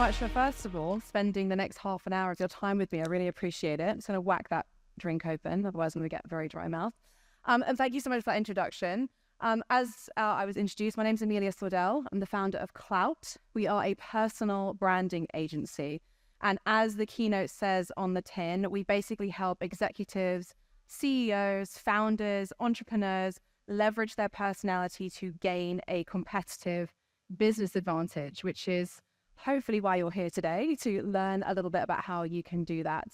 much for, first of all, spending the next half an hour of your time with me. I really appreciate it. I'm just going to whack that drink open, otherwise I'm going to get a very dry mouth. And thank you so much for that introduction. As I was introduced, my name is Amelia Sordell. I'm the founder of Clout. We are a personal branding agency. And as the keynote says on the tin, we basically help executives, CEOs, founders, entrepreneurs leverage their personality to gain a competitive business advantage, which is hopefully why you're here today, to learn a little bit about how you can do that.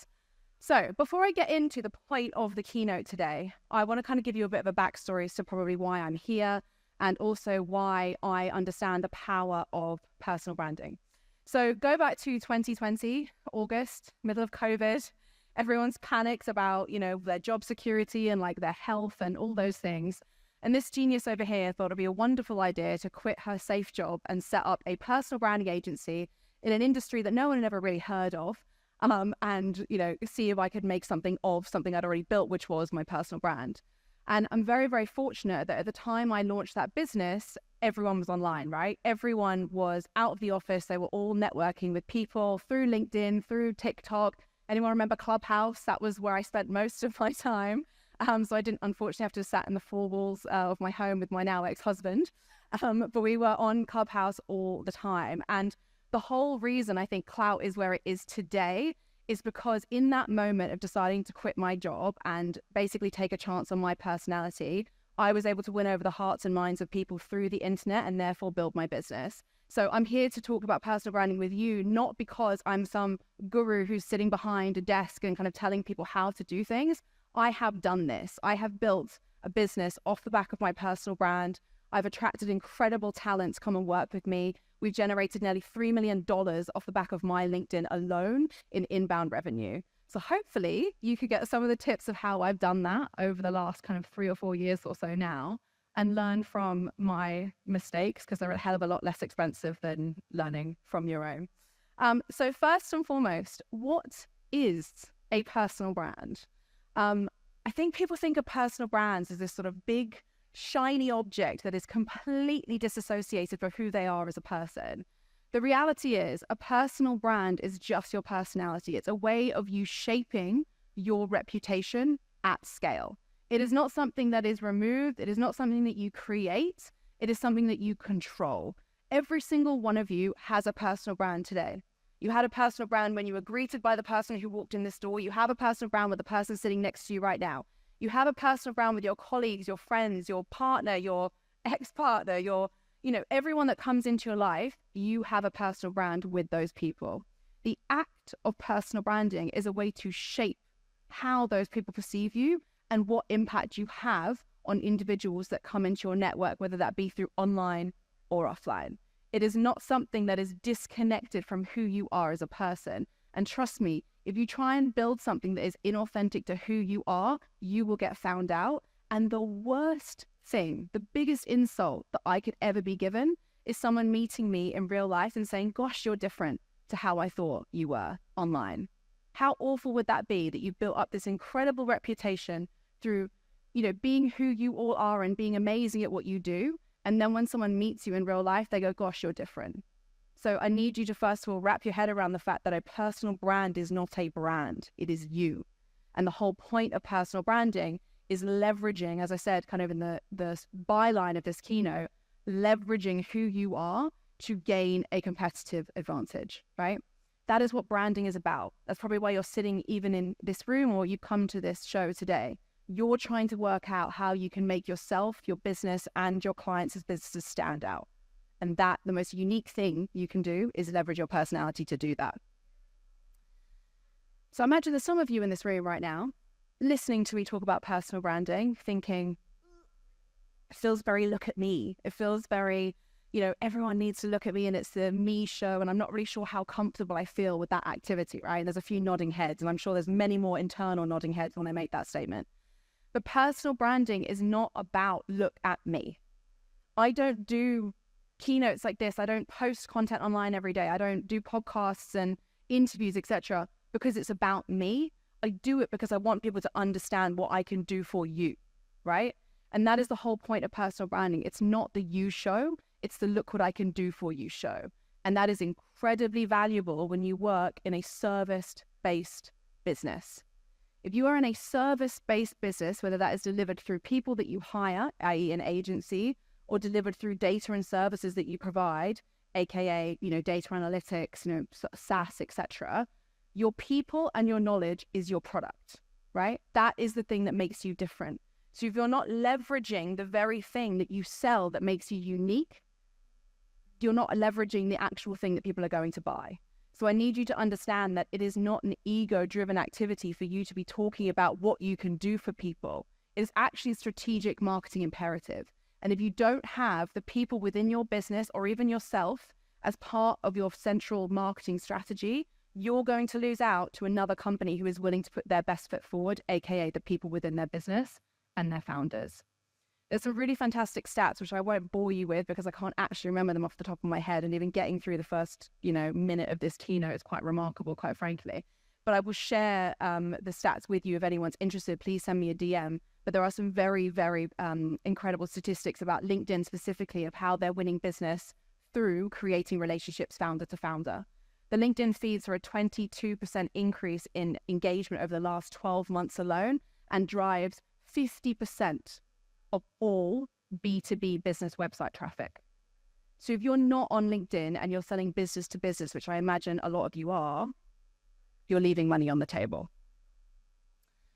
So before I get into the point of the keynote today, I want to kind of give you a bit of a backstory as to probably why I'm here and also why I understand the power of personal branding. So go back to 2020, August, middle of COVID. Everyone's panicked about, their job security and like their health and all those things. And this genius over here thought it'd be a wonderful idea to quit her safe job and set up a personal branding agency in an industry that no one had ever really heard of. And see if I could make something of something I'd already built, which was my personal brand. And I'm very, very fortunate that at the time I launched that business, everyone was online, right? Everyone was out of the office. They were all networking with people through LinkedIn, through TikTok. Anyone remember Clubhouse? That was where I spent most of my time. So I didn't, unfortunately, have to sit in the four walls of my home with my now ex-husband. But we were on Clubhouse all the time. And the whole reason I think Clout is where it is today is because in that moment of deciding to quit my job and basically take a chance on my personality, I was able to win over the hearts and minds of people through the internet and therefore build my business. So I'm here to talk about personal branding with you, not because I'm some guru who's sitting behind a desk and kind of telling people how to do things. I have done this. I have built a business off the back of my personal brand. I've attracted incredible talent to come and work with me. We've generated nearly $3 million off the back of my LinkedIn alone in inbound revenue. So hopefully you could get some of the tips of how I've done that over the last kind of 3 or 4 years or so now and learn from my mistakes, because they're a hell of a lot less expensive than learning from your own. So first and foremost, what is a personal brand? I think people think of personal brands as this sort of big, shiny object that is completely disassociated from who they are as a person. The reality is a personal brand is just your personality. It's a way of you shaping your reputation at scale. It is not something that is removed. It is not something that you create. It is something that you control. Every single one of you has a personal brand today. You had a personal brand when you were greeted by the person who walked in this door. You have a personal brand with the person sitting next to you right now. You have a personal brand with your colleagues, your friends, your partner, your ex-partner, everyone that comes into your life. You have a personal brand with those people. The act of personal branding is a way to shape how those people perceive you and what impact you have on individuals that come into your network, whether that be through online or offline. It is not something that is disconnected from who you are as a person. And trust me, if you try and build something that is inauthentic to who you are, you will get found out. And the worst thing, the biggest insult that I could ever be given is someone meeting me in real life and saying, gosh, you're different to how I thought you were online. How awful would that be that you've built up this incredible reputation through, being who you all are and being amazing at what you do. And then when someone meets you in real life, they go, gosh, you're different. So I need you to, first of all, wrap your head around the fact that a personal brand is not a brand. It is you. And the whole point of personal branding is leveraging, as I said, kind of in the byline of this keynote, leveraging who you are to gain a competitive advantage, right? That is what branding is about. That's probably why you're sitting even in this room or you come to this show today. You're trying to work out how you can make yourself, your business, and your clients' businesses stand out. And that, the most unique thing you can do is leverage your personality to do that. So imagine there's some of you in this room right now, listening to me talk about personal branding, thinking, it feels very look at me. It feels very, everyone needs to look at me and it's the me show. And I'm not really sure how comfortable I feel with that activity, right? There's a few nodding heads, and I'm sure there's many more internal nodding heads when I make that statement. But personal branding is not about look at me. I don't do keynotes like this. I don't post content online every day. I don't do podcasts and interviews, etc., because it's about me. I do it because I want people to understand what I can do for you, right? And that is the whole point of personal branding. It's not the you show, it's the look what I can do for you show. And that is incredibly valuable when you work in a service-based business. If you are in a service-based business, whether that is delivered through people that you hire, i.e. an agency, or delivered through data and services that you provide, aka, data analytics, SaaS, etc., your people and your knowledge is your product, right? That is the thing that makes you different. So if you're not leveraging the very thing that you sell that makes you unique, you're not leveraging the actual thing that people are going to buy. So I need you to understand that it is not an ego-driven activity for you to be talking about what you can do for people. It is actually a strategic marketing imperative. And if you don't have the people within your business or even yourself as part of your central marketing strategy, you're going to lose out to another company who is willing to put their best foot forward, aka the people within their business and their founders. There's some really fantastic stats, which I won't bore you with because I can't actually remember them off the top of my head. And even getting through the first, minute of this keynote is quite remarkable, quite frankly. But I will share the stats with you if anyone's interested. Please send me a DM. But there are some very, very incredible statistics about LinkedIn specifically of how they're winning business through creating relationships founder to founder. The LinkedIn feeds are a 22% increase in engagement over the last 12 months alone and drives 50% of all B2B business website traffic. So if you're not on LinkedIn and you're selling business to business, which I imagine a lot of you are, you're leaving money on the table.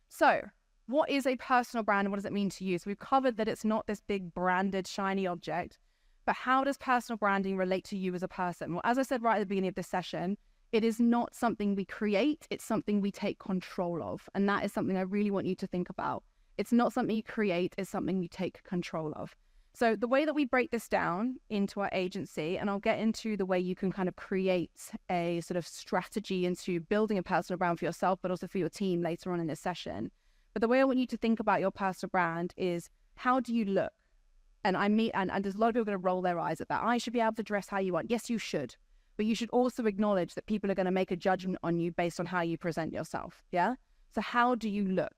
So what is a personal brand and what does it mean to you? So we've covered that it's not this big branded shiny object, but how does personal branding relate to you as a person? Well, as I said right at the beginning of this session, it is not something we create, it's something we take control of. And that is something I really want you to think about. It's not something you create, it's something you take control of. So the way that we break this down into our agency, and I'll get into the way you can kind of create a sort of strategy into building a personal brand for yourself, but also for your team later on in this session. But the way I want you to think about your personal brand is, how do you look? And there's a lot of people going to roll their eyes at that. I should be able to dress how you want. Yes, you should. But you should also acknowledge that people are going to make a judgment on you based on how you present yourself. Yeah. So how do you look?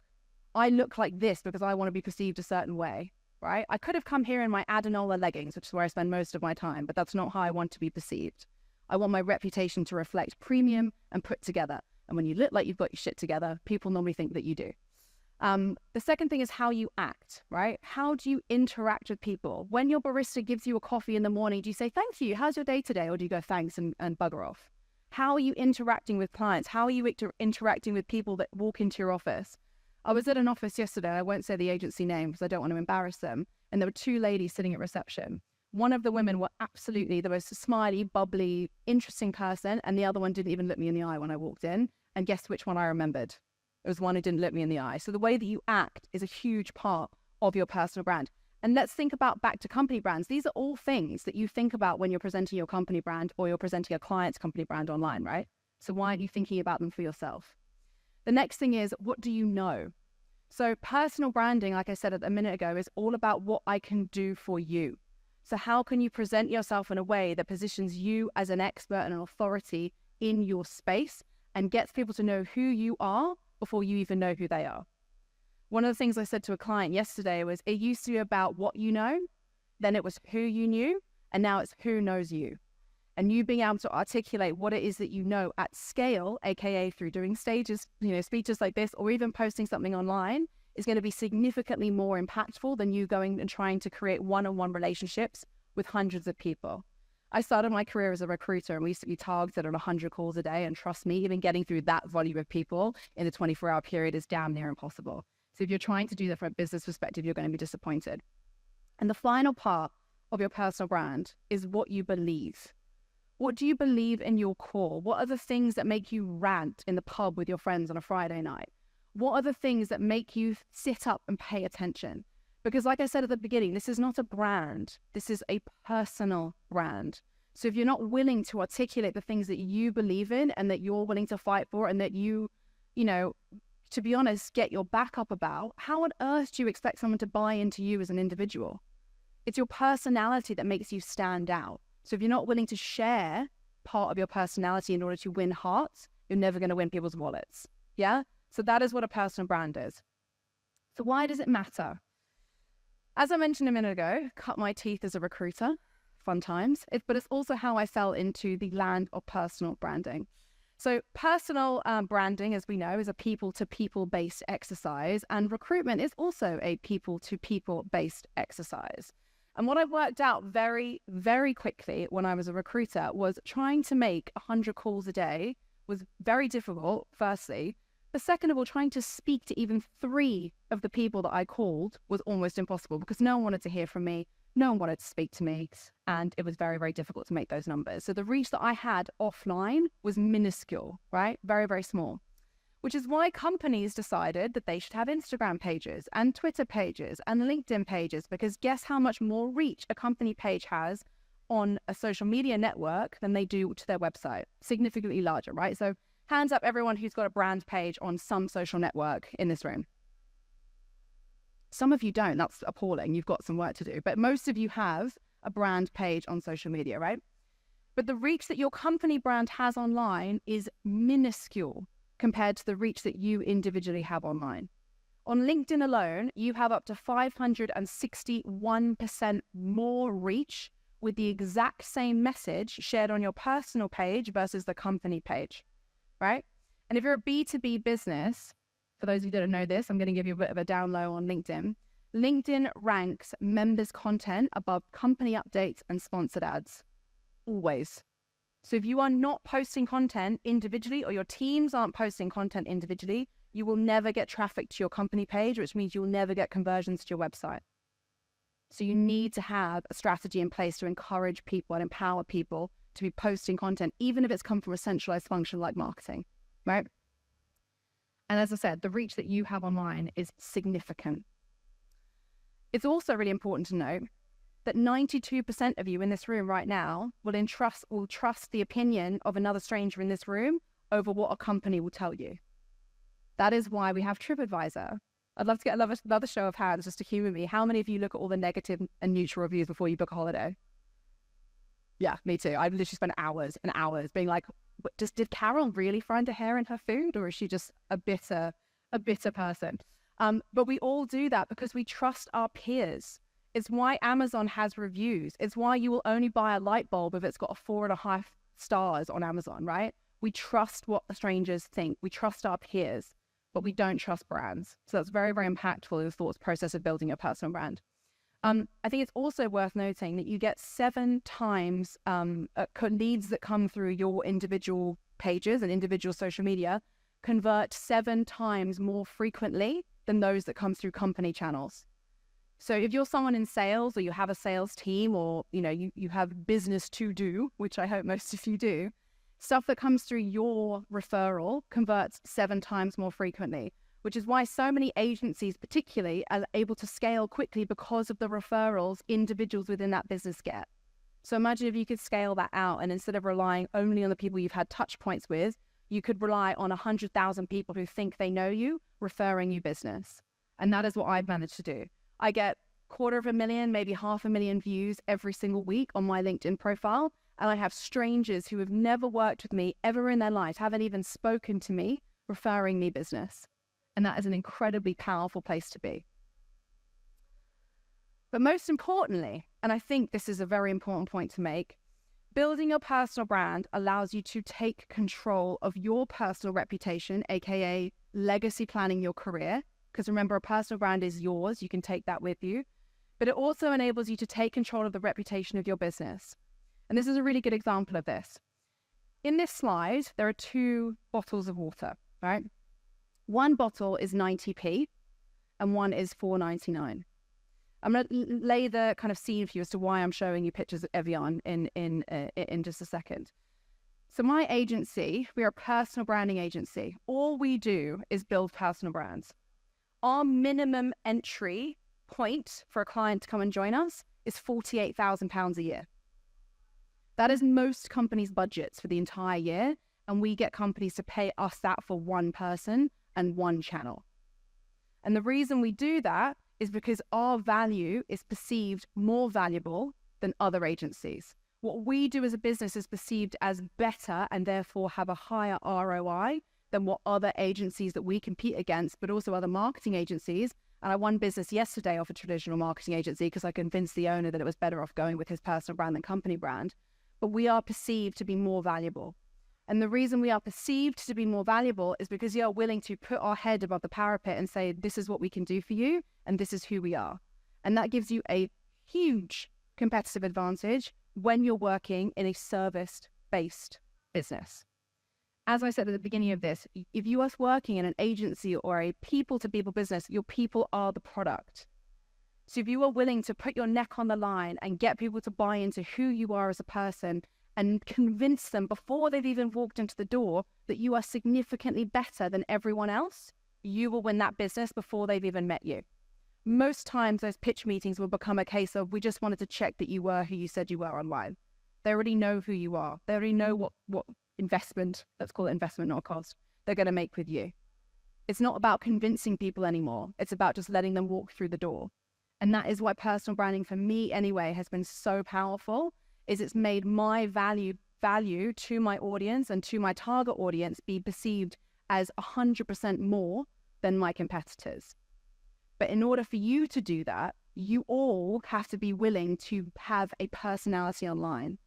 I look like this because I want to be perceived a certain way, right? I could have come here in my Adenola leggings, which is where I spend most of my time, but that's not how I want to be perceived. I want my reputation to reflect premium and put together. And when you look like you've got your shit together, people normally think that you do. The second thing is how you act, right? How do you interact with people? When your barista gives you a coffee in the morning, do you say, thank you, how's your day today? Or do you go, thanks, and bugger off? How are you interacting with clients? How are you interacting with people that walk into your office? I was at an office yesterday, I won't say the agency name because I don't want to embarrass them, and there were two ladies sitting at reception. One of the women were absolutely the most smiley, bubbly, interesting person, and the other one didn't even look me in the eye when I walked in. And guess which one I remembered? It was one who didn't look me in the eye. So the way that you act is a huge part of your personal brand. And let's think about back to company brands. These are all things that you think about when you're presenting your company brand or you're presenting a client's company brand online, right? So why aren't you thinking about them for yourself? The next thing is, what do you know? So personal branding, like I said a minute ago, is all about what I can do for you. So how can you present yourself in a way that positions you as an expert and an authority in your space and gets people to know who you are before you even know who they are? One of the things I said to a client yesterday was, it used to be about what you know, then it was who you knew, and now it's who knows you. And you being able to articulate what it is that you know at scale, aka through doing stages, speeches like this, or even posting something online, is going to be significantly more impactful than you going and trying to create one-on-one relationships with hundreds of people. I started my career as a recruiter and we used to be targeted on 100 calls a day. And trust me, even getting through that volume of people in a 24-hour period is damn near impossible. So if you're trying to do that from a business perspective, you're going to be disappointed. And the final part of your personal brand is what you believe. What do you believe in your core? What are the things that make you rant in the pub with your friends on a Friday night? What are the things that make you sit up and pay attention? Because like I said at the beginning, this is not a brand. This is a personal brand. So if you're not willing to articulate the things that you believe in and that you're willing to fight for and that you to be honest, get your back up about, how on earth do you expect someone to buy into you as an individual? It's your personality that makes you stand out. So if you're not willing to share part of your personality in order to win hearts, you're never going to win people's wallets. Yeah? So that is what a personal brand is. So why does it matter? As I mentioned a minute ago, cut my teeth as a recruiter fun times. But it's also how I fell into the land of personal branding. So personal branding, as we know, is a people-to-people based exercise, and recruitment is also a people-to-people based exercise. And what I worked out very, very quickly when I was a recruiter was trying to make 100 calls a day was very difficult, firstly. But second of all, trying to speak to even 3 of the people that I called was almost impossible because no one wanted to hear from me. No one wanted to speak to me, and it was very, very difficult to make those numbers. So the reach that I had offline was minuscule, right? Very, very small, which is why companies decided that they should have Instagram pages and Twitter pages and LinkedIn pages, because guess how much more reach a company page has on a social media network than they do to their website? Significantly larger, right? So hands up everyone who's got a brand page on some social network in this room. Some of you don't. That's appalling. You've got some work to do. But most of you have a brand page on social media, right? But the reach that your company brand has online is minuscule compared to the reach that you individually have online. On LinkedIn alone, you have up to 561% more reach with the exact same message shared on your personal page versus the company page, right? And if you're a B2B business, for those of you that don't know this, I'm going to give you a bit of a down low on LinkedIn. LinkedIn ranks members' content above company updates and sponsored ads. Always. So if you are not posting content individually, or your teams aren't posting content individually, you will never get traffic to your company page, which means you'll never get conversions to your website. So you need to have a strategy in place to encourage people and empower people to be posting content, even if it's come from a centralized function like marketing, right? And as I said, the reach that you have online is significant. It's also really important to note that 92% of you in this room right now will trust the opinion of another stranger in this room over what a company will tell you. That is why we have TripAdvisor. I'd love to get another show of hands just to humor me. How many of you look at all the negative and neutral reviews before you book a holiday? Yeah, me too. I've literally spent hours and hours being like, did Carol really find a hair in her food, or is she just a bitter person? But we all do that because we trust our peers. It's why Amazon has reviews. It's why you will only buy a light bulb if it's got a 4.5 stars on Amazon, right? We trust what the strangers think. We trust our peers, but we don't trust brands. So that's very, very impactful in the thought process of building a personal brand. I think it's also worth noting that you get 7 times leads that come through your individual pages and individual social media convert 7 times more frequently than those that come through company channels. So if you're someone in sales, or you have a sales team, or you have business to do, which I hope most of you do, stuff that comes through your referral converts 7 times more frequently, which is why so many agencies particularly are able to scale quickly because of the referrals individuals within that business get. So imagine if you could scale that out, and instead of relying only on the people you've had touch points with, you could rely on 100,000 people who think they know you, referring you business. And that is what I've managed to do. I get 250,000, maybe 500,000 views every single week on my LinkedIn profile. And I have strangers who have never worked with me ever in their life, haven't even spoken to me, referring me business. And that is an incredibly powerful place to be. But most importantly, and I think this is a very important point to make, building your personal brand allows you to take control of your personal reputation, aka legacy planning your career. Because remember, a personal brand is yours. You can take that with you. But it also enables you to take control of the reputation of your business. And this is a really good example of this. In this slide, there are 2 bottles of water, right? One bottle is 90p and one is $4.99. I'm going to lay the kind of scene for you as to why I'm showing you pictures of Evian in just a second. So my agency, we are a personal branding agency. All we do is build personal brands. Our minimum entry point for a client to come and join us is £48,000 a year. That is most companies' budgets for the entire year, and we get companies to pay us that for one person and one channel. And the reason we do that is because our value is perceived more valuable than other agencies. What we do as a business is perceived as better and therefore have a higher ROI than what other agencies that we compete against, but also other marketing agencies, And I won business yesterday off a traditional marketing agency because I convinced the owner that it was better off going with his personal brand than company brand. But we are perceived to be more valuable. And the reason we are perceived to be more valuable is because you are willing to put our head above the parapet and say, this is what we can do for you, and this is who we are. And that gives you a huge competitive advantage when you're working in a service-based business. As I said at the beginning of this, if you are working in an agency or a people-to-people business, your people are the product. So if you are willing to put your neck on the line and get people to buy into who you are as a person and convince them before they've even walked into the door that you are significantly better than everyone else, you will win that business before they've even met you. Most times those pitch meetings will become a case of, we just wanted to check that you were who you said you were online. They already know who you are. They already know what investment, let's call it investment, not cost, they're going to make with you. It's not about convincing people anymore. It's about just letting them walk through the door. And that is why personal branding, for me anyway, has been so powerful, is it's made my value to my audience and to my target audience be perceived as 100% more than my competitors. But in order for you to do that, you all have to be willing to have a personality online.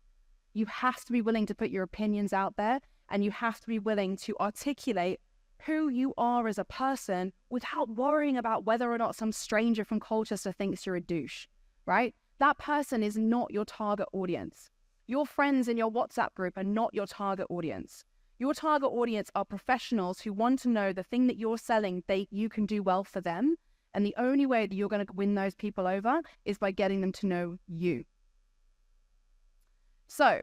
You have to be willing to put your opinions out there, and you have to be willing to articulate who you are as a person without worrying about whether or not some stranger from Colchester thinks you're a douche, right? That person is not your target audience. Your friends in your WhatsApp group are not your target audience. Your target audience are professionals who want to know the thing that you're selling, you can do well for them. And the only way that you're going to win those people over is by getting them to know you. So,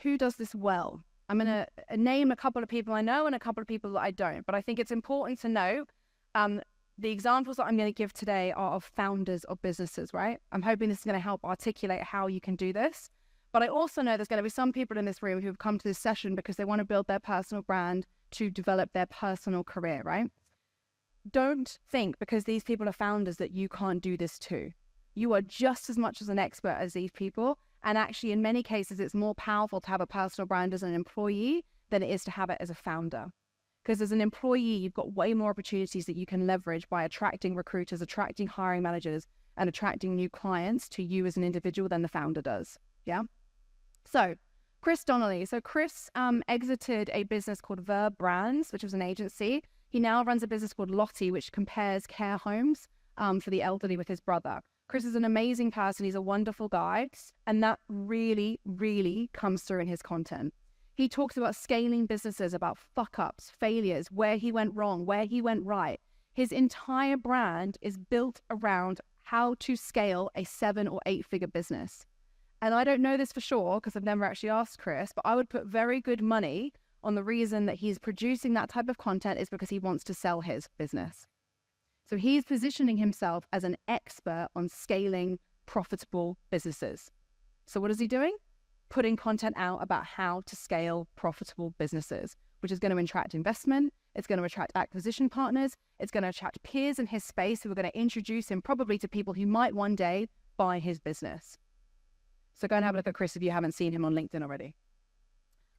who does this well? I'm going to name a couple of people I know and a couple of people that I don't. But I think it's important to note the examples that I'm going to give today are of founders of businesses, right? I'm hoping this is going to help articulate how you can do this. But I also know there's going to be some people in this room who've come to this session because they want to build their personal brand to develop their personal career, right? Don't think because these people are founders that you can't do this too. You are just as much as an expert as these people. And actually, in many cases, it's more powerful to have a personal brand as an employee than it is to have it as a founder. Because as an employee, you've got way more opportunities that you can leverage by attracting recruiters, attracting hiring managers, and attracting new clients to you as an individual than the founder does. Yeah. So Chris Donnelly. So Chris exited a business called Verb Brands, which was an agency. He now runs a business called Lottie, which compares care homes for the elderly with his brother. Chris is an amazing person. He's a wonderful guy. And that really, really comes through in his content. He talks about scaling businesses, about fuck-ups, failures, where he went wrong, where he went right. His entire brand is built around how to scale a 7 or 8 figure business. And I don't know this for sure because I've never actually asked Chris, but I would put very good money on the reason that he's producing that type of content is because he wants to sell his business. So he's positioning himself as an expert on scaling profitable businesses. So what is he doing? Putting content out about how to scale profitable businesses, which is going to attract investment. It's going to attract acquisition partners. It's going to attract peers in his space who are going to introduce him probably to people who might one day buy his business. So go and have a look at Chris if you haven't seen him on LinkedIn already.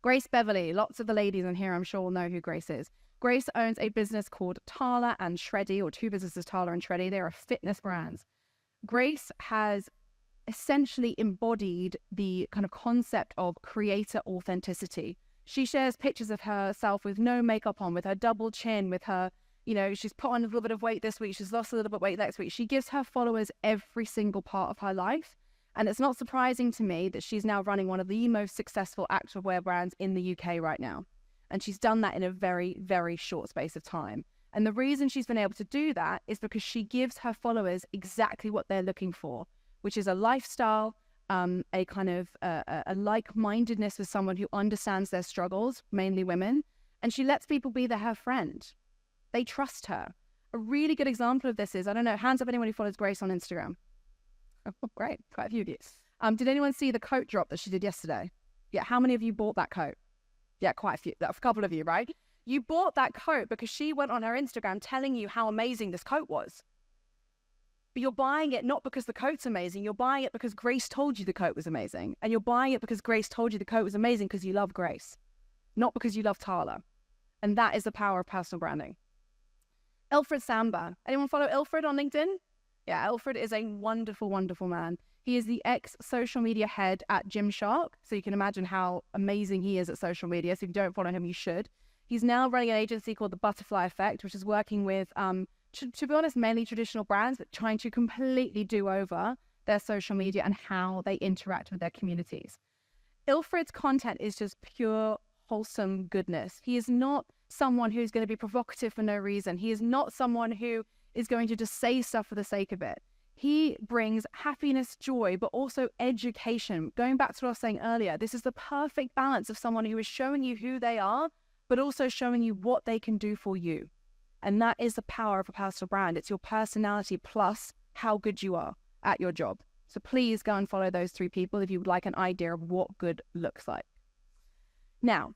Grace Beverly. Lots of the ladies in here, I'm sure, will know who Grace is. Grace owns a business called Tala and Shreddy, or two businesses, Tala and Shreddy. They are fitness brands. Grace has essentially embodied the kind of concept of creator authenticity. She shares pictures of herself with no makeup on, with her double chin, with her, she's put on a little bit of weight this week, she's lost a little bit of weight next week. She gives her followers every single part of her life. And it's not surprising to me that she's now running one of the most successful activewear brands in the UK right now. And she's done that in a very, very short space of time. And the reason she's been able to do that is because she gives her followers exactly what they're looking for, which is a lifestyle, a kind of a like-mindedness with someone who understands their struggles, mainly women. And she lets people be her friend. They trust her. A really good example of this is, I don't know, hands up anyone who follows Grace on Instagram. Oh, great. Quite a few of you. Did anyone see the coat drop that she did yesterday? Yeah. How many of you bought that coat? Yeah, quite a few. A couple of you, right? You bought that coat because she went on her Instagram telling you how amazing this coat was. But you're buying it not because the coat's amazing. You're buying it because Grace told you the coat was amazing. And you're buying it because Grace told you the coat was amazing because you love Grace, not because you love Tala. And that is the power of personal branding. Alfred Samba. Anyone follow Alfred on LinkedIn? Yeah, Alfred is a wonderful, wonderful man. He is the ex-social media head at Gymshark. So you can imagine how amazing he is at social media. So if you don't follow him, you should. He's now running an agency called The Butterfly Effect, which is working with, to be honest, mainly traditional brands, but trying to completely do over their social media and how they interact with their communities. Ilfred's content is just pure, wholesome goodness. He is not someone who's going to be provocative for no reason. He is not someone who is going to just say stuff for the sake of it. He brings happiness, joy, but also education. Going back to what I was saying earlier, this is the perfect balance of someone who is showing you who they are, but also showing you what they can do for you. And that is the power of a personal brand. It's your personality plus how good you are at your job. So please go and follow those 3 people if you would like an idea of what good looks like. Now,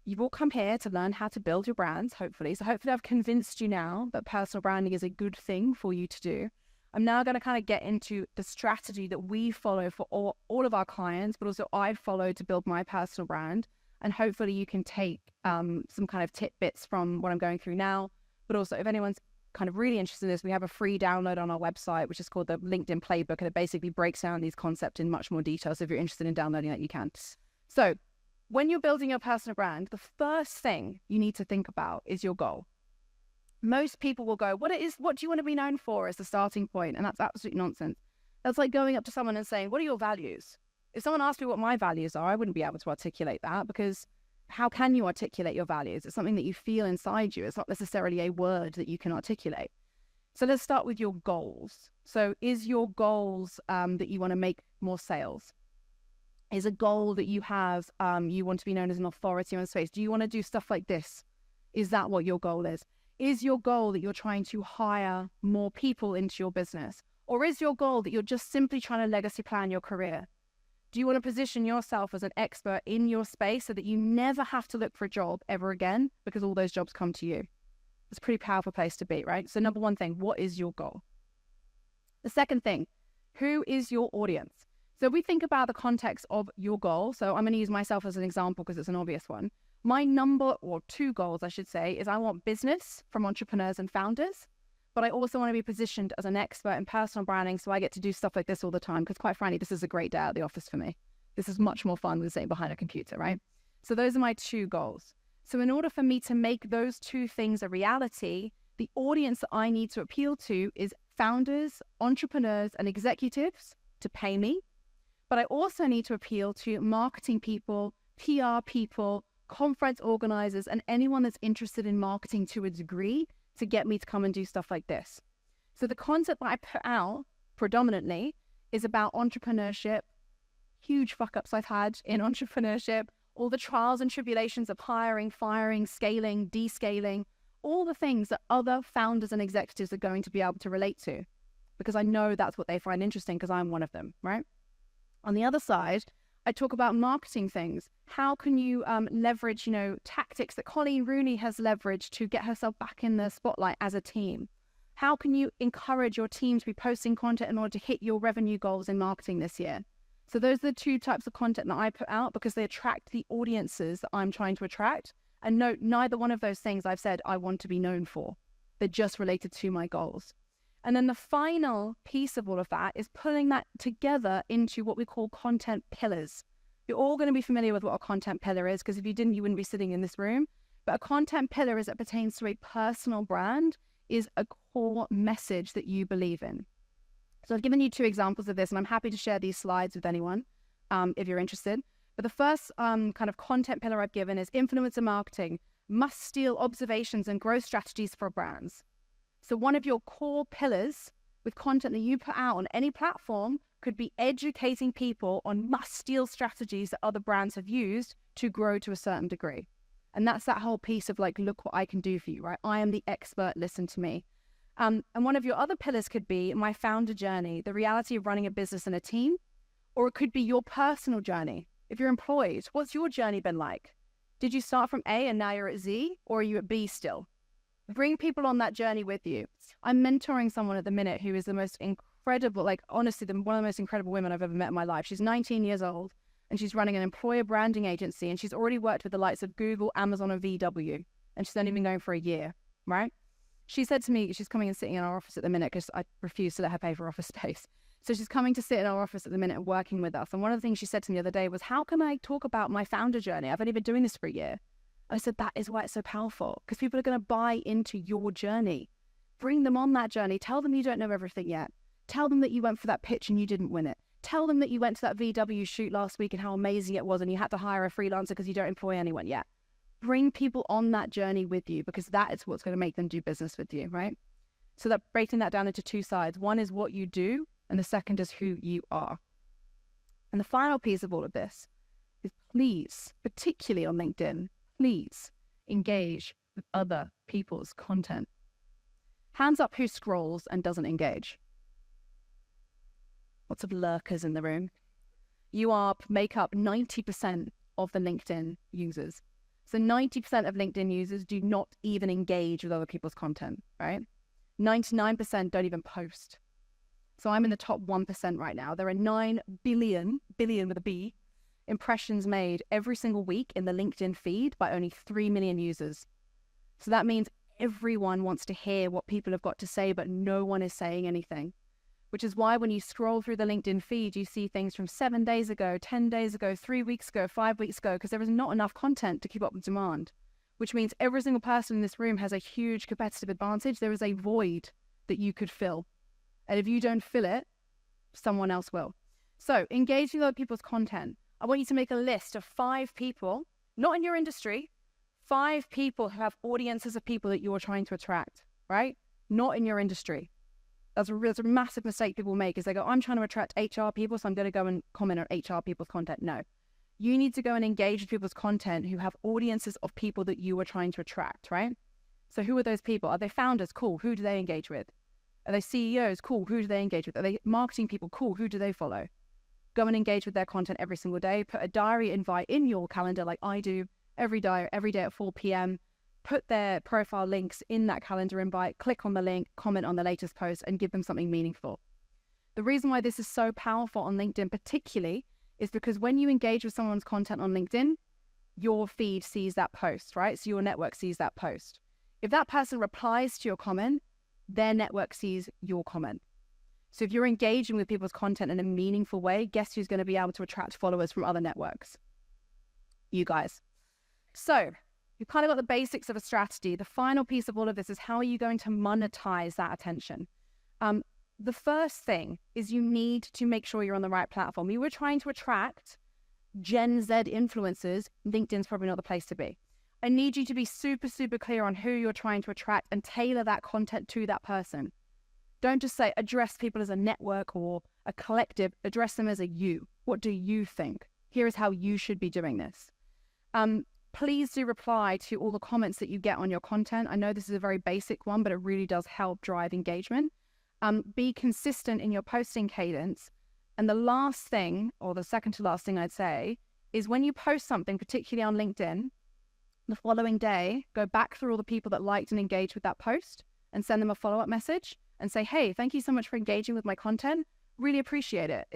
you've all come here to learn how to build your brands, hopefully. So hopefully I've convinced you now that personal branding is a good thing for you to do. I'm now going to kind of get into the strategy that we follow for all of our clients, but also I follow to build my personal brand. And hopefully you can take some kind of tidbits from what I'm going through now. But also if anyone's kind of really interested in this, we have a free download on our website, which is called the LinkedIn Playbook. And it basically breaks down these concepts in much more detail. So if you're interested in downloading that, you can. So when you're building your personal brand, the first thing you need to think about is your goal. Most people will go, what do you want to be known for as the starting point? And that's absolute nonsense. That's like going up to someone and saying, what are your values? If someone asked me what my values are, I wouldn't be able to articulate that, because how can you articulate your values? It's something that you feel inside you. It's not necessarily a word that you can articulate. So let's start with your goals. So is your goals that you want to make more sales? Is a goal that you have, you want to be known as an authority on a space? Do you want to do stuff like this? Is that what your goal is? Is your goal that you're trying to hire more people into your business? Or is your goal that you're just simply trying to legacy plan your career? Do you want to position yourself as an expert in your space so that you never have to look for a job ever again because all those jobs come to you? It's a pretty powerful place to be, right? So number one thing, what is your goal? The second thing, who is your audience? So we think about the context of your goal. So I'm going to use myself as an example because it's an obvious one. My number, or 2 goals, I should say, is I want business from entrepreneurs and founders, but I also want to be positioned as an expert in personal branding so I get to do stuff like this all the time because quite frankly, this is a great day at the office for me. This is much more fun than sitting behind a computer, right? So those are my 2 goals. So in order for me to make those 2 things a reality, the audience that I need to appeal to is founders, entrepreneurs, and executives to pay me. But I also need to appeal to marketing people, PR people, conference organizers, and anyone that's interested in marketing to a degree to get me to come and do stuff like this. So the concept that I put out predominantly is about entrepreneurship, huge fuck-ups I've had in entrepreneurship, all the trials and tribulations of hiring, firing, scaling, descaling, all the things that other founders and executives are going to be able to relate to, because I know that's what they find interesting because I'm one of them, right? On the other side, I talk about marketing things. How can you leverage, tactics that Colleen Rooney has leveraged to get herself back in the spotlight as a team? How can you encourage your team to be posting content in order to hit your revenue goals in marketing this year? So those are the 2 types of content that I put out because they attract the audiences that I'm trying to attract. And no, neither one of those things I've said I want to be known for. They're just related to my goals. And then the final piece of all of that is pulling that together into what we call content pillars. You're all going to be familiar with what a content pillar is, because if you didn't, you wouldn't be sitting in this room. But a content pillar, as it pertains to a personal brand, is a core message that you believe in. So I've given you 2 examples of this, and I'm happy to share these slides with anyone if you're interested. But the first kind of content pillar I've given is influencer marketing, must-steal observations and growth strategies for brands. So one of your core pillars with content that you put out on any platform could be educating people on must-steal strategies that other brands have used to grow to a certain degree. And that's that whole piece of like, look what I can do for you, right? I am the expert, listen to me. And one of your other pillars could be my founder journey, the reality of running a business and a team, or it could be your personal journey. If you're employed, what's your journey been like? Did you start from A and now you're at Z, or are you at B still? Bring people on that journey with you. I'm mentoring someone at the minute who is the most incredible, like honestly, one of the most incredible women I've ever met in my life. She's 19 years old and she's running an employer branding agency, and she's already worked with the likes of Google, Amazon, and VW, and she's only been going for a year, right? She said to me, she's coming and sitting in our office at the minute because I refuse to let her pay for office space. So she's coming to sit in our office at the minute and working with us. And one of the things she said to me the other day was, how can I talk about my founder journey? I've only been doing this for a year. I said, that is why it's so powerful, because people are going to buy into your journey. Bring them on that journey. Tell them you don't know everything yet. Tell them that you went for that pitch and you didn't win it. Tell them that you went to that VW shoot last week and how amazing it was and you had to hire a freelancer because you don't employ anyone yet. Bring people on that journey with you, because that is what's going to make them do business with you, right? So that breaking that down into two sides. One is what you do, and the second is who you are. And the final piece of all of this is, please, particularly on LinkedIn, please engage with other people's content. Hands up who scrolls and doesn't engage. Lots of lurkers in the room. You make up 90% of the LinkedIn users. So 90% of LinkedIn users do not even engage with other people's content, right? 99% don't even post. So I'm in the top 1% right now. There are 9 billion with a B, impressions made every single week in the LinkedIn feed by only 3 million users. So that means everyone wants to hear what people have got to say, but no one is saying anything. Which is why when you scroll through the LinkedIn feed, you see things from 7 days ago, 10 days ago, 3 weeks ago, 5 weeks ago, because there is not enough content to keep up with demand. Which means every single person in this room has a huge competitive advantage. There is a void that you could fill. And if you don't fill it, someone else will. So engaging with other people's content. I want you to make a list of 5 people, not in your industry, 5 people who have audiences of people that you're trying to attract, right? Not in your industry. That's a massive mistake people make, is they go, I'm trying to attract HR people, so I'm going to go and comment on HR people's content. No. You need to go and engage with people's content who have audiences of people that you are trying to attract, right? So who are those people? Are they founders? Cool. Who do they engage with? Are they CEOs? Cool. Who do they engage with? Are they marketing people? Cool. Who do they follow? Go and engage with their content every single day. Put a diary invite in your calendar like I do every day at 4 p.m. Put their profile links in that calendar invite, click on the link, comment on the latest post, and give them something meaningful. The reason why this is so powerful on LinkedIn particularly is because when you engage with someone's content on LinkedIn, your feed sees that post, right? So your network sees that post. If that person replies to your comment, their network sees your comment. So if you're engaging with people's content in a meaningful way, guess who's going to be able to attract followers from other networks? You guys. So you've kind of got the basics of a strategy. The final piece of all of this is, how are you going to monetize that attention? The first thing is you need to make sure you're on the right platform. You were trying to attract Gen Z influencers. LinkedIn's probably not the place to be. I need you to be super, super clear on who you're trying to attract and tailor that content to that person. Don't just say address people as a network or a collective. Address them as a you. What do you think? Here is how you should be doing this. Please do reply to all the comments that you get on your content. I know this is a very basic one, but it really does help drive engagement. Be consistent in your posting cadence. And the last thing, or the second to last thing I'd say, is when you post something, particularly on LinkedIn, the following day, go back through all the people that liked and engaged with that post and send them a follow-up message and say, hey, thank you so much for engaging with my content. Really appreciate it.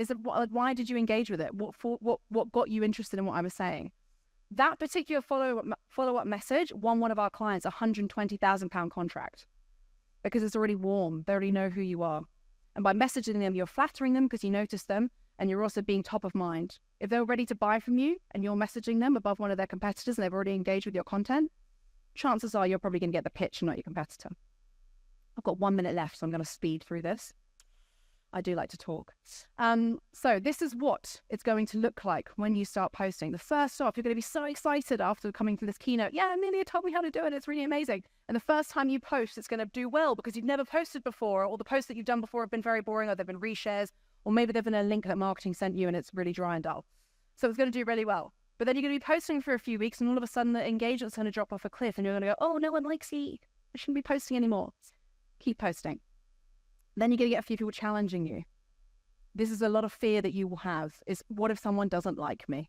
Why did you engage with it? What got you interested in what I was saying? That particular follow-up message won one of our clients a £120,000 contract because it's already warm. They already know who you are. And by messaging them, you're flattering them because you notice them, and you're also being top of mind. If they're ready to buy from you and you're messaging them above one of their competitors and they've already engaged with your content, chances are you're probably going to get the pitch and not your competitor. I've got 1 minute left, so I'm going to speed through this. I do like to talk. So this is what it's going to look like when you start posting. The first off, you're going to be so excited after coming to this keynote. Yeah, Amelia told me how to do it. It's really amazing. And the first time you post, it's going to do well because you've never posted before, or the posts that you've done before have been very boring, or they've been reshares, or maybe they've been a link that marketing sent you and it's really dry and dull. So it's going to do really well. But then you're going to be posting for a few weeks and all of a sudden the engagement's going to drop off a cliff and you're going to go, oh, no one likes me. I shouldn't be posting anymore. Keep posting. Then you're going to get a few people challenging you. This is a lot of fear that you will have, is what if someone doesn't like me?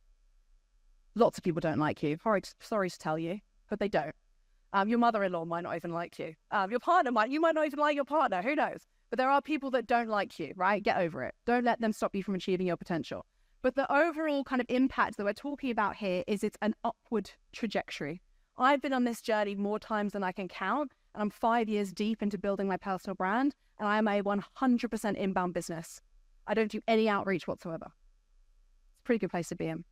Lots of people don't like you. Sorry to tell you, but they don't. Your mother-in-law might not even like you. Your partner you might not even like your partner. Who knows? But there are people that don't like you, right? Get over it. Don't let them stop you from achieving your potential. But the overall kind of impact that we're talking about here is it's an upward trajectory. I've been on this journey more times than I can count, and I'm 5 years deep into building my personal brand, and I am a 100% inbound business. I don't do any outreach whatsoever. It's a pretty good place to be in.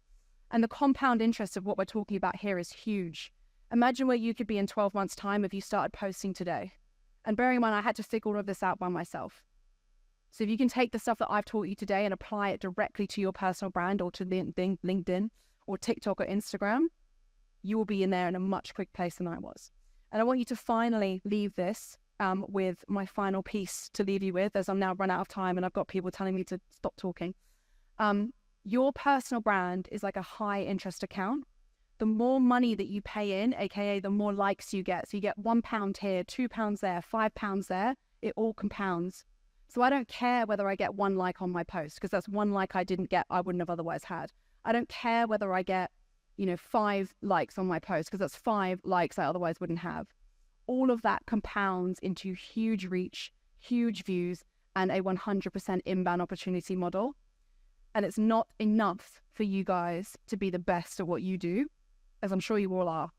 And the compound interest of what we're talking about here is huge. Imagine where you could be in 12 months' time if you started posting today. And bearing in mind, I had to figure all of this out by myself. So if you can take the stuff that I've taught you today and apply it directly to your personal brand or to LinkedIn or TikTok or Instagram, you will be in there in a much quicker place than I was. And I want you to finally leave this with my final piece to leave you with, as I'm now run out of time and I've got people telling me to stop talking. Your personal brand is like a high interest account. The more money that you pay in, aka the more likes you get. So you get £1 here, £2 there, £5 there, it all compounds. So I don't care whether I get 1 like on my post, because that's 1 like I didn't get, I wouldn't have otherwise had. I don't care whether I get, 5 likes on my post, because that's 5 likes I otherwise wouldn't have. All of that compounds into huge reach, huge views, and a 100% inbound opportunity model. And it's not enough for you guys to be the best at what you do, as I'm sure you all are,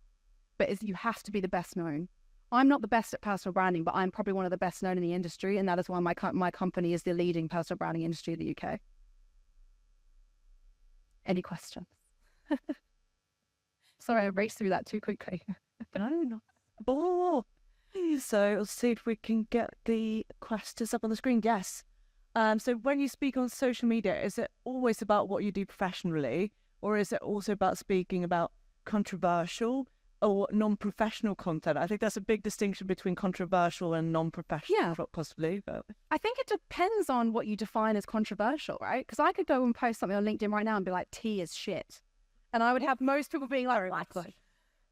but you have to be the best known. I'm not the best at personal branding, but I'm probably one of the best known in the industry, and that is why my company is the leading personal branding industry in the UK. Any questions? Sorry, I raced through that too quickly. No. Oh. So let's see if we can get the questions up on the screen. Yes. So when you speak on social media, is it always about what you do professionally, or is it also about speaking about controversial or non-professional content? I think that's a big distinction between controversial and non-professional, possibly. But I think it depends on what you define as controversial, right? Because I could go and post something on LinkedIn right now and be like, tea is shit. And I would have most people being like,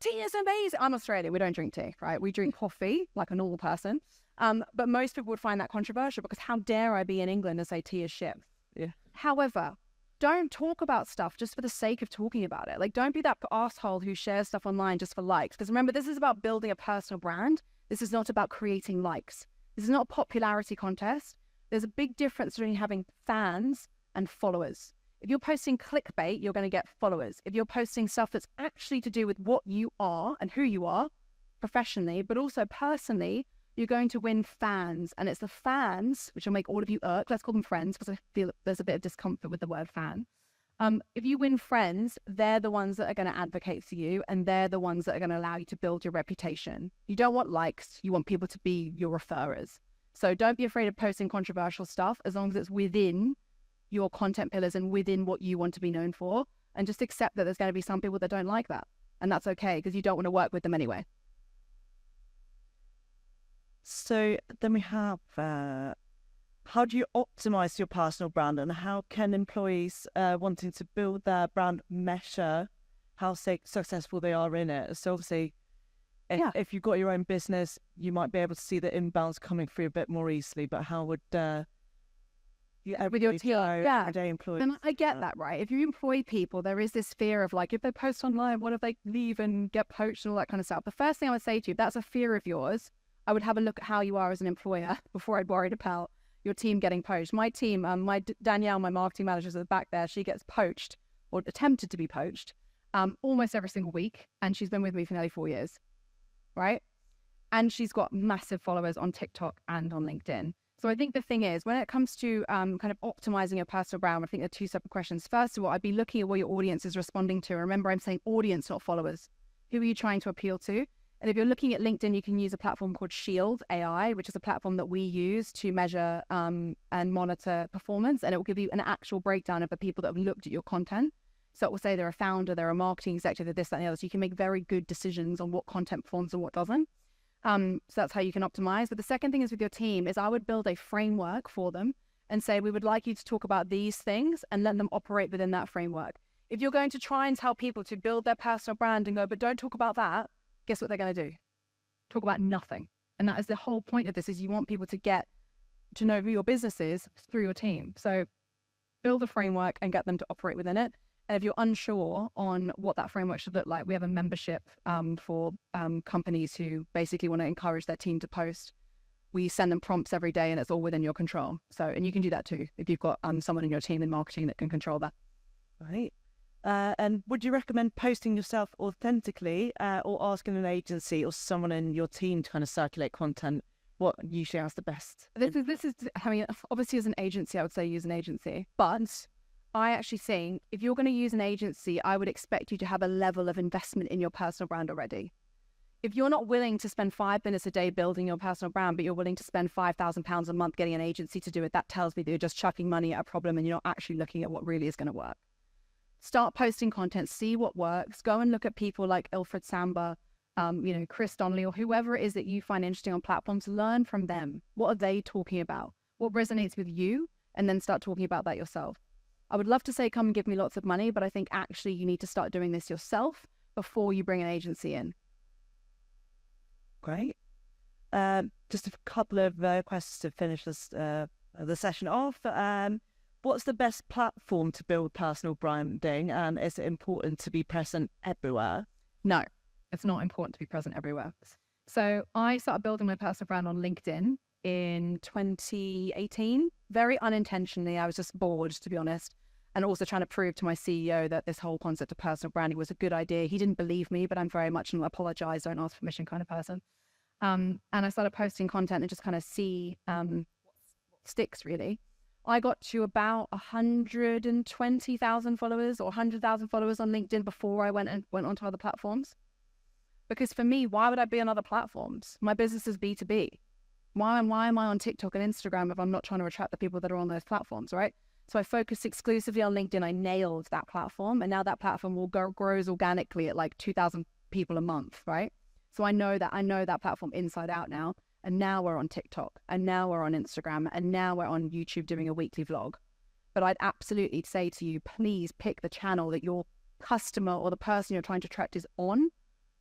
tea is amazing. I'm Australian. We don't drink tea, right? We drink coffee like a normal person. But most people would find that controversial, because how dare I be in England and say tea is shit? Yeah. However, don't talk about stuff just for the sake of talking about it. Like, don't be that asshole who shares stuff online just for likes. Because remember, this is about building a personal brand. This is not about creating likes. This is not a popularity contest. There's a big difference between having fans and followers. If you're posting clickbait, you're going to get followers. If you're posting stuff that's actually to do with what you are and who you are professionally, but also personally, you're going to win fans. And it's the fans, which will make all of you irk. Let's call them friends, because I feel there's a bit of discomfort with the word fan. If you win friends, they're the ones that are going to advocate for you, and they're the ones that are going to allow you to build your reputation. You don't want likes. You want people to be your referrers. So don't be afraid of posting controversial stuff, as long as it's within your content pillars and within what you want to be known for. And just accept that there's going to be some people that don't like that. And that's okay, because you don't want to work with them anyway. So then we have, how do you optimize your personal brand, and how can employees wanting to build their brand measure how successful they are in it? So obviously, if you've got your own business, you might be able to see the inbounds coming through a bit more easily, but how would with your team, everyday employees? And I get that, right? If you employ people, there is this fear of like, if they post online, what if they leave and get poached and all that kind of stuff? The first thing I would say to you, if that's a fear of yours, I would have a look at how you are as an employer before I'd worried about your team getting poached. My team, Danielle, my marketing manager, is at the back there. She gets poached, or attempted to be poached, almost every single week. And she's been with me for nearly 4 years, right? And she's got massive followers on TikTok and on LinkedIn. So I think the thing is, when it comes to kind of optimizing your personal brand, I think they're two separate questions. First of all, I'd be looking at what your audience is responding to. Remember, I'm saying audience, not followers. Who are you trying to appeal to? And if you're looking at LinkedIn, you can use a platform called Shield AI, which is a platform that we use to measure and monitor performance. And it will give you an actual breakdown of the people that have looked at your content. So it will say they're a founder, they're a marketing executive, they're this, that, and the other. So you can make very good decisions on what content performs and what doesn't. So that's how you can optimize. But the second thing is with your team is I would build a framework for them and say, we would like you to talk about these things and let them operate within that framework. If you're going to try and tell people to build their personal brand and go, but don't talk about that, guess what they're going to do? Talk about nothing. And that is the whole point of this, is you want people to get to know who your business is through your team. So build a framework and get them to operate within it. And if you're unsure on what that framework should look like, we have a membership for companies who basically want to encourage their team to post. We send them prompts every day, and it's all within your control. So, and you can do that too if you've got someone in your team in marketing that can control that. Right. And would you recommend posting yourself authentically or asking an agency or someone in your team to kind of circulate content? What usually has the best? I mean, obviously as an agency, I would say use an agency, but I actually think if you're going to use an agency, I would expect you to have a level of investment in your personal brand already. If you're not willing to spend 5 minutes a day building your personal brand, but you're willing to spend £5,000 a month getting an agency to do it, that tells me that you're just chucking money at a problem and you're not actually looking at what really is going to work. Start posting content, see what works, go and look at people like Ilfred Samba, Chris Donnelly, or whoever it is that you find interesting on platforms. Learn from them. What are they talking about? What resonates with you? And then start talking about that yourself. I would love to say, come and give me lots of money, but I think actually you need to start doing this yourself before you bring an agency in. Great. Just a couple of questions to finish this the session off. What's the best platform to build personal branding, and is it important to be present everywhere? No, it's not important to be present everywhere. So I started building my personal brand on LinkedIn in 2018, very unintentionally. I was just bored, to be honest, and also trying to prove to my CEO that this whole concept of personal branding was a good idea. He didn't believe me, but I'm very much an apologize, don't ask permission kind of person. And I started posting content and just kind of see what sticks, really. I got to about 120,000 followers or 100,000 followers on LinkedIn before I went onto other platforms. Because for me, why would I be on other platforms? My business is B2B. Why am I on TikTok and Instagram if I'm not trying to attract the people that are on those platforms, right? So I focused exclusively on LinkedIn. I nailed that platform, and now that platform grows organically at like 2,000 people a month, right? So I know that platform inside out now. And now we're on TikTok, and now we're on Instagram, and now we're on YouTube doing a weekly vlog. But I'd absolutely say to you, please pick the channel that your customer or the person you're trying to attract is on.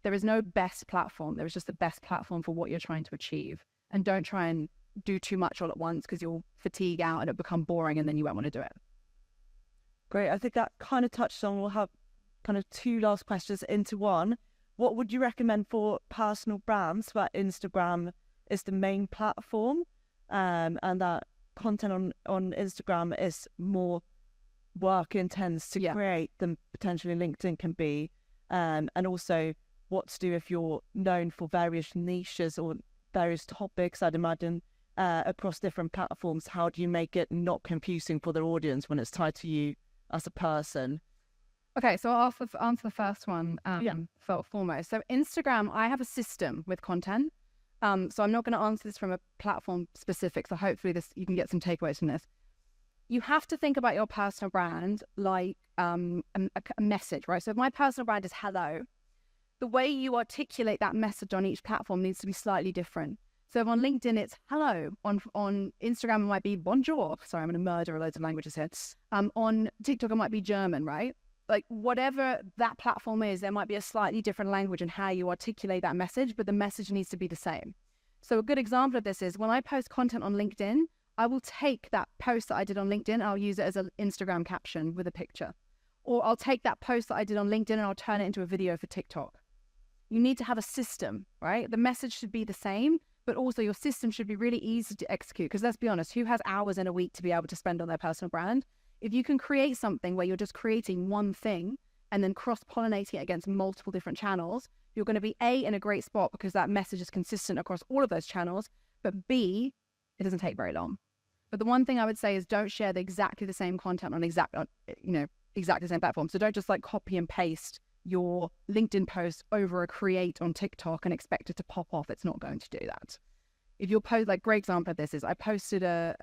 There is no best platform. There is just the best platform for what you're trying to achieve. And don't try and do too much all at once, because you'll fatigue out and it'll become boring and then you won't want to do it. Great. I think that kind of touched on, we'll have kind of two last questions into one. What would you recommend for personal brands where Instagram is the main platform, and that content on Instagram is more work intense to create than potentially LinkedIn can be, and also what to do if you're known for various niches or various topics, I'd imagine, across different platforms. How do you make it not confusing for their audience when it's tied to you as a person? Okay, so I'll answer the first one foremost. So Instagram, I have a system with content. So I'm not going to answer this from a platform specific. So hopefully you can get some takeaways from this. You have to think about your personal brand like a message, right? So if my personal brand is hello, the way you articulate that message on each platform needs to be slightly different. So if on LinkedIn it's hello, on Instagram it might be bonjour. Sorry, I'm going to murder loads of languages here. On TikTok it might be German, right? Like whatever that platform is, there might be a slightly different language in how you articulate that message, but the message needs to be the same. So a good example of this is when I post content on LinkedIn, I will take that post that I did on LinkedIn and I'll use it as an Instagram caption with a picture. Or I'll take that post that I did on LinkedIn and I'll turn it into a video for TikTok. You need to have a system, right? The message should be the same, but also your system should be really easy to execute. Because let's be honest, who has hours in a week to be able to spend on their personal brand? If you can create something where you're just creating one thing and then cross-pollinating it against multiple different channels, you're going to be A, in a great spot because that message is consistent across all of those channels, but B, it doesn't take very long. But the one thing I would say is don't share exactly the same content on exactly the same platform. So don't just like copy and paste your LinkedIn post over a create on TikTok and expect it to pop off. It's not going to do that. If you'll post, like great example of this is I posted a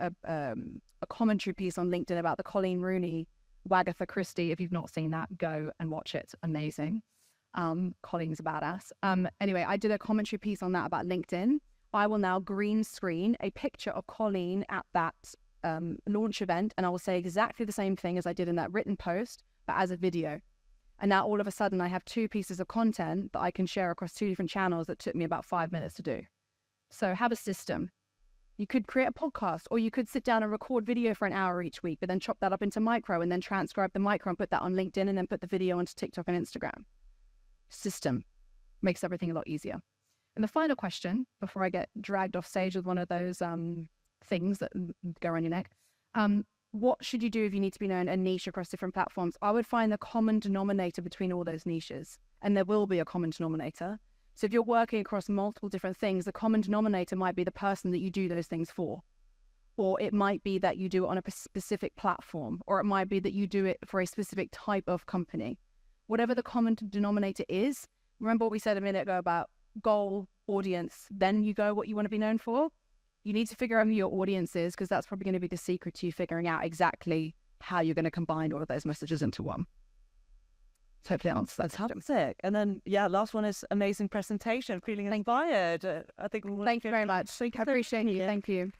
commentary piece on LinkedIn about the Colleen Rooney, Wagatha Christie. If you've not seen that, go and watch it. Amazing. Colleen's a badass. Anyway, I did a commentary piece on that about LinkedIn. I will now green screen a picture of Colleen at that launch event, and I will say exactly the same thing as I did in that written post, but as a video. And now all of a sudden I have two pieces of content that I can share across two different channels that took me about 5 minutes to do. So have a system. You could create a podcast, or you could sit down and record video for an hour each week, but then chop that up into micro and then transcribe the micro and put that on LinkedIn and then put the video onto TikTok and Instagram. System makes everything a lot easier. And the final question, before I get dragged off stage with one of those things that go around your neck, what should you do if you need to be known a niche across different platforms? I would find the common denominator between all those niches, and there will be a common denominator. So if you're working across multiple different things, the common denominator might be the person that you do those things for. Or it might be that you do it on a specific platform, or it might be that you do it for a specific type of company. Whatever the common denominator is, remember what we said a minute ago about goal, audience, then you go what you want to be known for. You need to figure out who your audience is, because that's probably going to be the secret to you figuring out exactly how you're going to combine all of those messages into one. So hopefully that answers that. Fantastic. And then, last one is amazing presentation, feeling inspired. I think. Thank you very much. I appreciate you. Thank you.